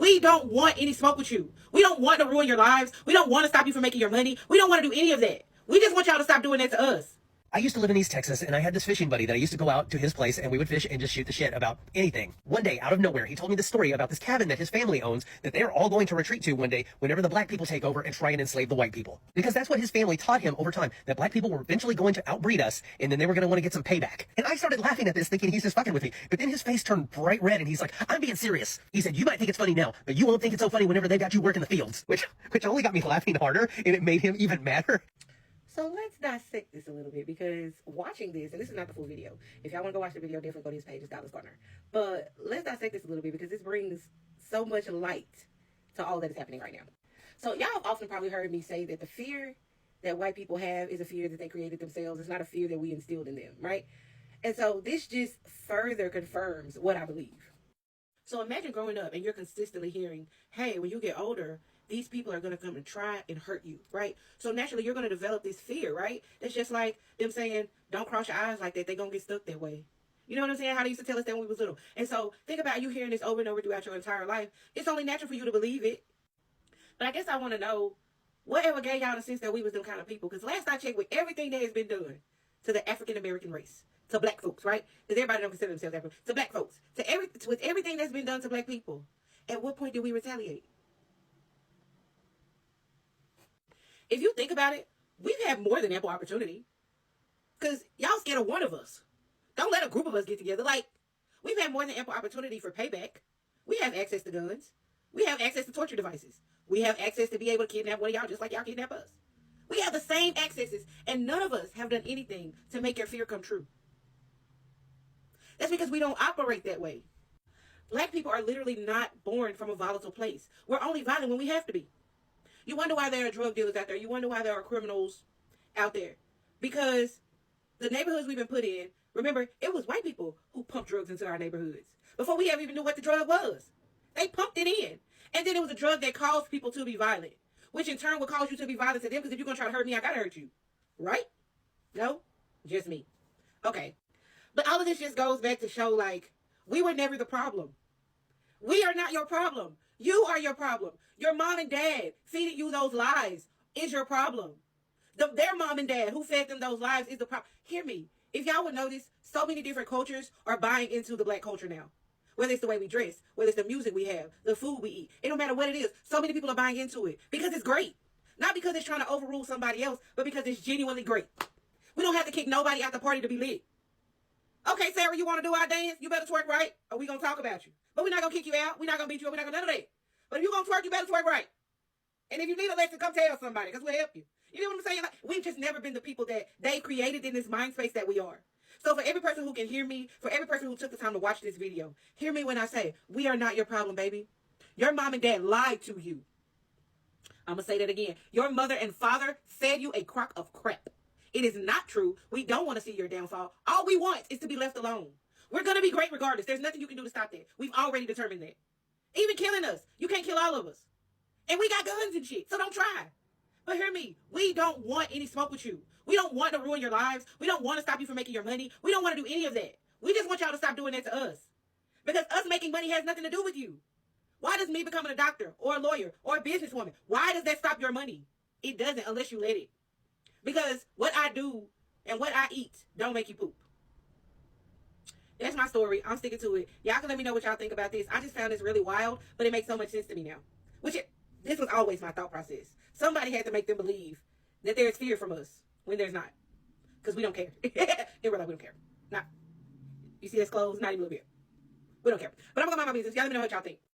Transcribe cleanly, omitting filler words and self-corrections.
we don't want any smoke with you. We don't want to ruin your lives. We don't want to stop you from making your money. We don't want to do any of that. We just want y'all to stop doing that to us. I used to live in East Texas, and I had this fishing buddy that I used to go out to his place, and we would fish and just shoot the shit about anything. One day, out of nowhere, he told me this story about this cabin that his family owns that they're all going to retreat to one day whenever the black people take over and try and enslave the white people. Because that's what his family taught him over time, that black people were eventually going to outbreed us, and then they were going to want to get some payback. And I started laughing at this, thinking he's just fucking with me. But then his face turned bright red, and he's like, I'm being serious. He said, you might think it's funny now, but you won't think it's so funny whenever they got you working the fields. Which only got me laughing harder, and it made him even madder. So let's dissect this a little bit, because watching this, and this is not the full video. If y'all want to go watch the video, definitely go to his page, it's Dollar's Corner. But let's dissect this a little bit, because this brings so much light to all that is happening right now. So y'all have often probably heard me say that the fear that white people have is a fear that they created themselves. It's not a fear that we instilled in them, right? And so this just further confirms what I believe. So imagine growing up and you're consistently hearing, hey, when you get older, these people are going to come and try and hurt you, right? So naturally, you're going to develop this fear, right? It's just like them saying, don't cross your eyes like that. They're going to get stuck that way. You know what I'm saying? How they used to tell us that when we was little. And so think about you hearing this over and over throughout your entire life. It's only natural for you to believe it. But I guess I want to know, whatever gave y'all the sense that we was them kind of people? Because last I checked, with everything that has been done to the African-American race, to black folks, right? Because everybody don't consider themselves African. To black folks. With everything that's been done to black people, at what point did we retaliate? If you think about it, we've had more than ample opportunity. Because y'all scared of one of us. Don't let a group of us get together. Like, we've had more than ample opportunity for payback. We have access to guns. We have access to torture devices. We have access to be able to kidnap one of y'all just like y'all kidnap us. We have the same accesses, and none of us have done anything to make your fear come true. That's because we don't operate that way. Black people are literally not born from a volatile place. We're only violent when we have to be. You wonder why there are drug dealers out there. You wonder why there are criminals out there. Because the neighborhoods we've been put in, remember, it was white people who pumped drugs into our neighborhoods before we ever even knew what the drug was. They pumped it in. And then it was a drug that caused people to be violent, which in turn would cause you to be violent to them, because if you're going to try to hurt me, I got to hurt you. Right? No? Just me. Okay. But all of this just goes back to show, like, we were never the problem. We are not your problem. You are your problem. Your mom and dad feeding you those lies is your problem. Their mom and dad who fed them those lies is the problem. Hear me. If y'all would notice, so many different cultures are buying into the black culture now. Whether it's the way we dress, whether it's the music we have, the food we eat. It don't matter what it is. So many people are buying into it because it's great. Not because it's trying to overrule somebody else, but because it's genuinely great. We don't have to kick nobody out the party to be lit. Okay, Sarah, you want to do our dance? You better twerk right, or we going to talk about you. But we're not going to kick you out. We're not going to beat you up. We're not going to none of that. But if you're going to twerk, you better twerk right. And if you need a lesson, come tell somebody, because we'll help you. You know what I'm saying? Like, we've just never been the people that they created in this mind space that we are. So for every person who can hear me, for every person who took the time to watch this video, hear me when I say, we are not your problem, baby. Your mom and dad lied to you. I'm going to say that again. Your mother and father fed you a crock of crap. It is not true. We don't want to see your downfall. All we want is to be left alone. We're going to be great regardless. There's nothing you can do to stop that. We've already determined that. Even killing us. You can't kill all of us. And we got guns and shit, so don't try. But hear me. We don't want any smoke with you. We don't want to ruin your lives. We don't want to stop you from making your money. We don't want to do any of that. We just want y'all to stop doing that to us. Because us making money has nothing to do with you. Why does me becoming a doctor or a lawyer or a businesswoman, why does that stop your money? It doesn't unless you let it. Because what I do and what I eat don't make you poop. That's my story. I'm sticking to it. Y'all can let me know what y'all think about this. I just found this really wild, but it makes so much sense to me now. This was always my thought process. Somebody had to make them believe that there's fear from us when there's not. Because we don't care. In real life, we don't care. Not. You see this clothes? Not even a little bit. We don't care. But I'm going to mind my business. Y'all let me know what y'all think.